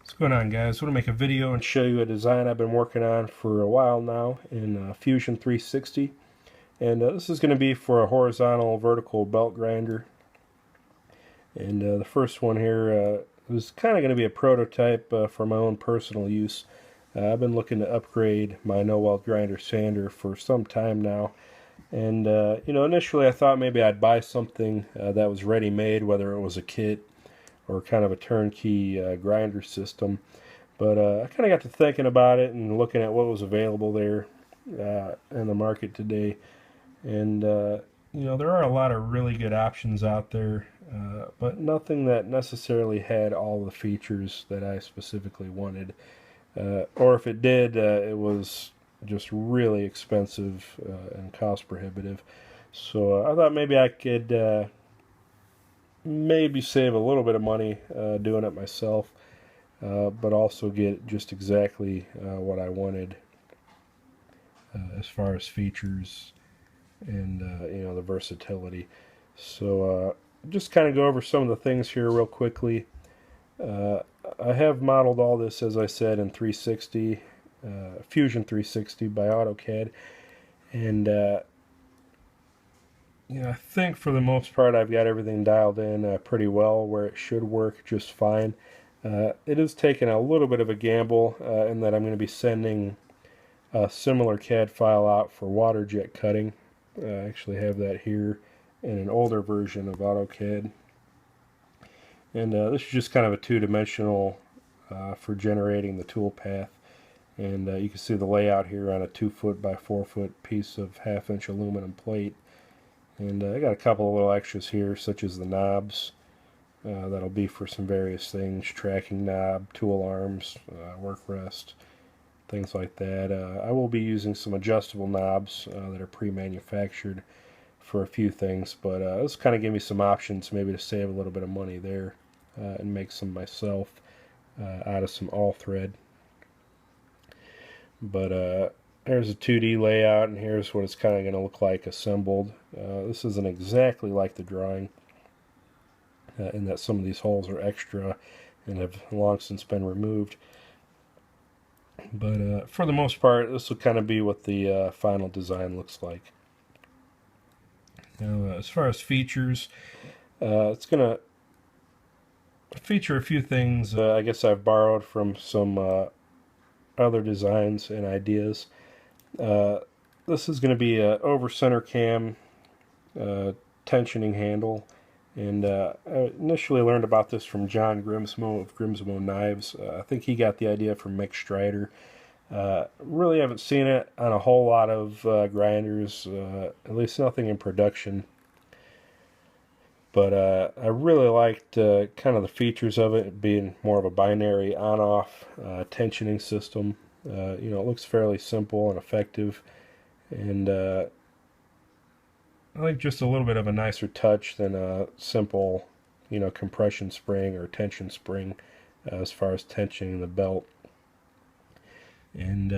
What's going on, guys? I want to make a video and show you a design I've been working on for a while now in Fusion 360. And this is going to be for a horizontal vertical belt grinder. And the first one here is kind of going to be a prototype for my own personal use. I've been looking to upgrade my no-weld grinder sander for some time now. And, initially I thought maybe I'd buy something that was ready-made, whether it was a kit or kind of a turnkey grinder system. But I kind of got to thinking about it and looking at what was available there in the market today. And, there are a lot of really good options out there, but nothing that necessarily had all the features that I specifically wanted. Or if it did, it was just really expensive and cost prohibitive. So I thought maybe I could maybe save a little bit of money doing it myself, but also get just exactly what I wanted as far as features and the versatility. So just kind of go over some of the things here real quickly. I have modeled all this, as I said, in 360, Fusion 360 by AutoCAD, and I think for the most part I've got everything dialed in pretty well where it should work just fine. It is taking a little bit of a gamble in that I'm going to be sending a similar CAD file out for water jet cutting. I actually have that here in an older version of AutoCAD. And this is just kind of a two-dimensional for generating the toolpath. And you can see the layout here on a 2-foot by 4-foot piece of 1/2-inch aluminum plate. And I got a couple of little extras here, such as the knobs. That'll be for some various things: tracking knob, tool arms, work rest, things like that. I will be using some adjustable knobs that are pre-manufactured for a few things, but this kind of give me some options maybe to save a little bit of money there and make some myself out of some all thread. But there's a 2D layout, and here's what it's kind of going to look like assembled. This isn't exactly like the drawing in that some of these holes are extra and have long since been removed. But for the most part, this will kind of be what the final design looks like. Now, as far as features, it's going to feature a few things I guess I've borrowed from some other designs and ideas. This is going to be an over-center cam tensioning handle. And I initially learned about this from John Grimsmo of Grimsmo Knives. I think he got the idea from Mick Strider. Really haven't seen it on a whole lot of grinders, at least nothing in production. But I really liked kind of the features of it being more of a binary on-off tensioning system. It looks fairly simple and effective, and I think just a little bit of a nicer touch than a simple, compression spring or tension spring as far as tensioning the belt. And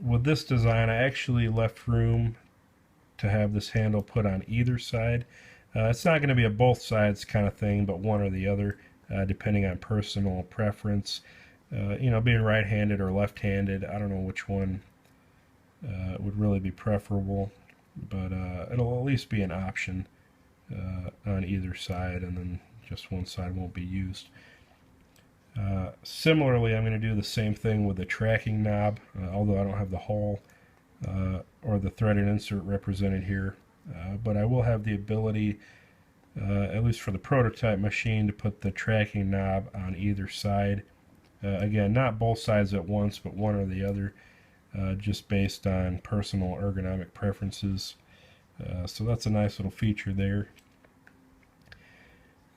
with this design, I actually left room to have this handle put on either side. It's not going to be a both sides kind of thing, but one or the other, depending on personal preference. Being right-handed or left-handed, I don't know which one would really be preferable, but it'll at least be an option on either side, and then just one side won't be used. Similarly, I'm going to do the same thing with the tracking knob, although I don't have the hole or the threaded insert represented here. But I will have the ability, at least for the prototype machine, to put the tracking knob on either side. Again, not both sides at once, but one or the other, just based on personal ergonomic preferences. So that's a nice little feature there.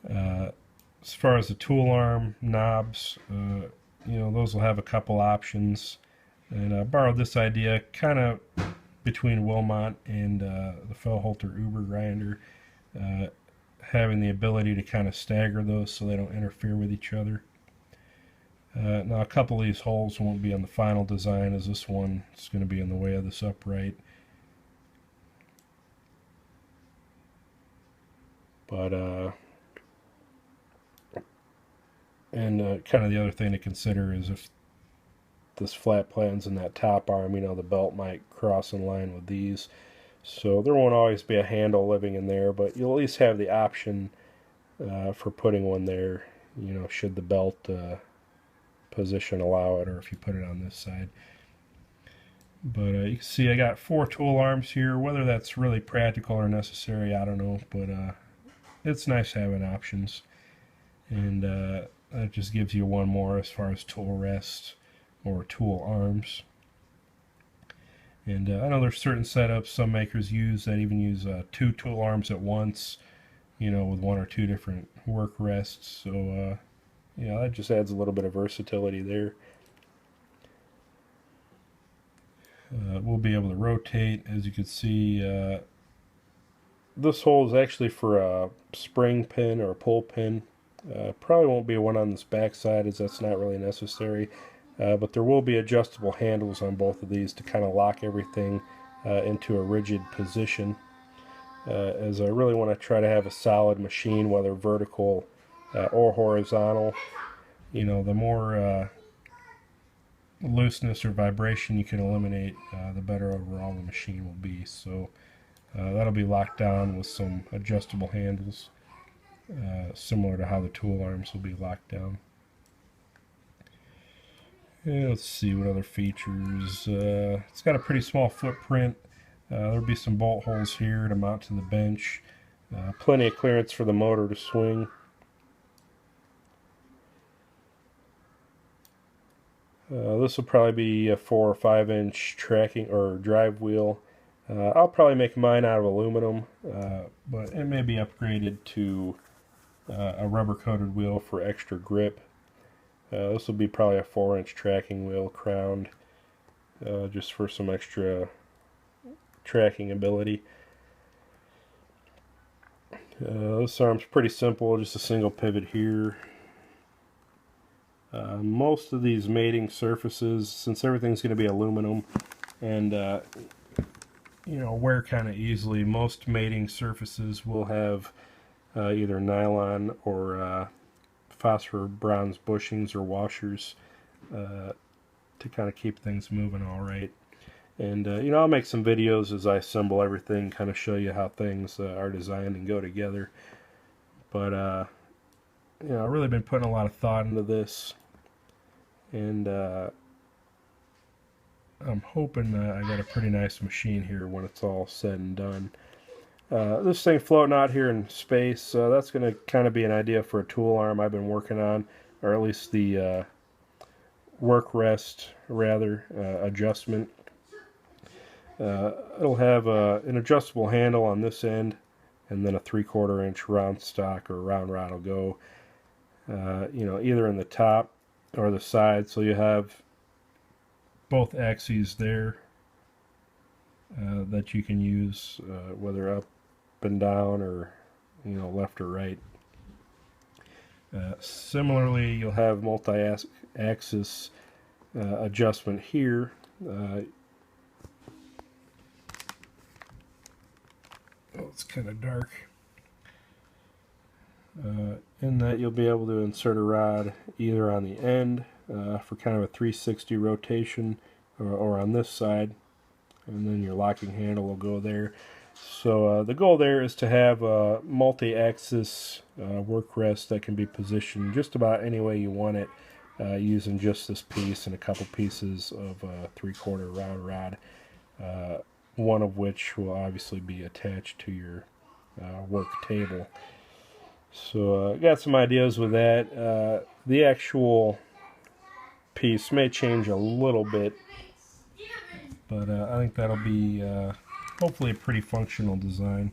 As far as the tool arm knobs, those will have a couple options. And I borrowed this idea kind of between Wilmot and the Fellholter Uber grinder, having the ability to kind of stagger those so they don't interfere with each other. Now, a couple of these holes won't be on the final design, as this one is going to be in the way of this upright. But And kind of the other thing to consider is if this flat plans in that top arm, the belt might cross in line with these. So there won't always be a handle living in there, but you'll at least have the option for putting one there, should the belt position allow it, or if you put it on this side. But you can see I got 4 tool arms here. Whether that's really practical or necessary, I don't know, but it's nice having options. And that just gives you one more as far as tool rest or tool arms. And I know there's certain setups some makers use that even use 2 tool arms at once, with 1 or 2 different work rests. So, that just adds a little bit of versatility there. We'll be able to rotate. As you can see, this hole is actually for a spring pin or a pull pin. Probably won't be one on this back side, as that's not really necessary. But there will be adjustable handles on both of these to kind of lock everything into a rigid position. As I really want to try to have a solid machine, whether vertical or horizontal. The more looseness or vibration you can eliminate, the better overall the machine will be. So that'll be locked down with some adjustable handles, similar to how the tool arms will be locked down. And let's see what other features. It's got a pretty small footprint. There'll be some bolt holes here to mount to the bench. Plenty of clearance for the motor to swing. This will probably be a 4 or 5 inch tracking or drive wheel. I'll probably make mine out of aluminum, but it may be upgraded to a rubber coated wheel for extra grip. This will be probably a 4 inch tracking wheel crowned, just for some extra tracking ability. This arm's pretty simple, just a single pivot here. Most of these mating surfaces, since everything's going to be aluminum and wear kind of easily, most mating surfaces will have either nylon or phosphor bronze bushings or washers to kind of keep things moving all right. And I'll make some videos as I assemble everything, kind of show you how things are designed and go together. But I've really been putting a lot of thought into this. And I'm hoping I got a pretty nice machine here when it's all said and done. This thing floating out here in space, that's going to kind of be an idea for a tool arm I've been working on, or at least the work rest, rather, adjustment. It'll have an adjustable handle on this end, and then a 3/4 inch round stock or round rod will go, either in the top or the side, so you have both axes there that you can use, whether up and down or left or right. Similarly, you'll have multi-axis adjustment here. It's kind of dark. In that you'll be able to insert a rod either on the end for kind of a 360 rotation or on this side, and then your locking handle will go there. So the goal there is to have a multi-axis work rest that can be positioned just about any way you want it, using just this piece and a couple pieces of 3/4 round rod, one of which will obviously be attached to your work table. So I got some ideas with that. The actual piece may change a little bit, but I think that'll be hopefully a pretty functional design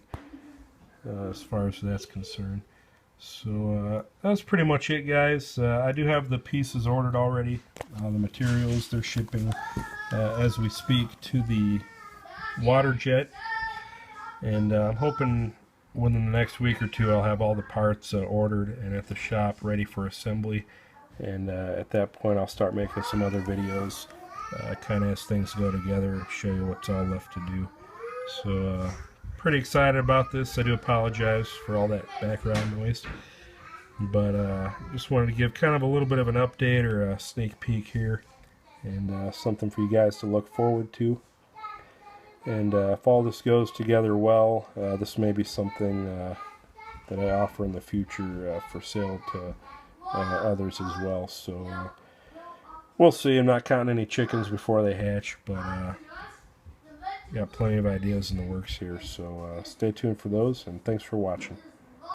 as far as that's concerned. So that's pretty much it, guys. I do have the pieces ordered already. The materials, they're shipping as we speak to the water jet, and I'm hoping within the next week or two I'll have all the parts ordered and at the shop ready for assembly, and at that point I'll start making some other videos kind of as things go together and show you what's all left to do. So pretty excited about this. I do apologize for all that background noise. But just wanted to give kind of a little bit of an update or a sneak peek here, and something for you guys to look forward to. And if all this goes together well, this may be something that I offer in the future for sale to others as well. So we'll see. I'm not counting any chickens before they hatch, but got plenty of ideas in the works here. So stay tuned for those, and thanks for watching.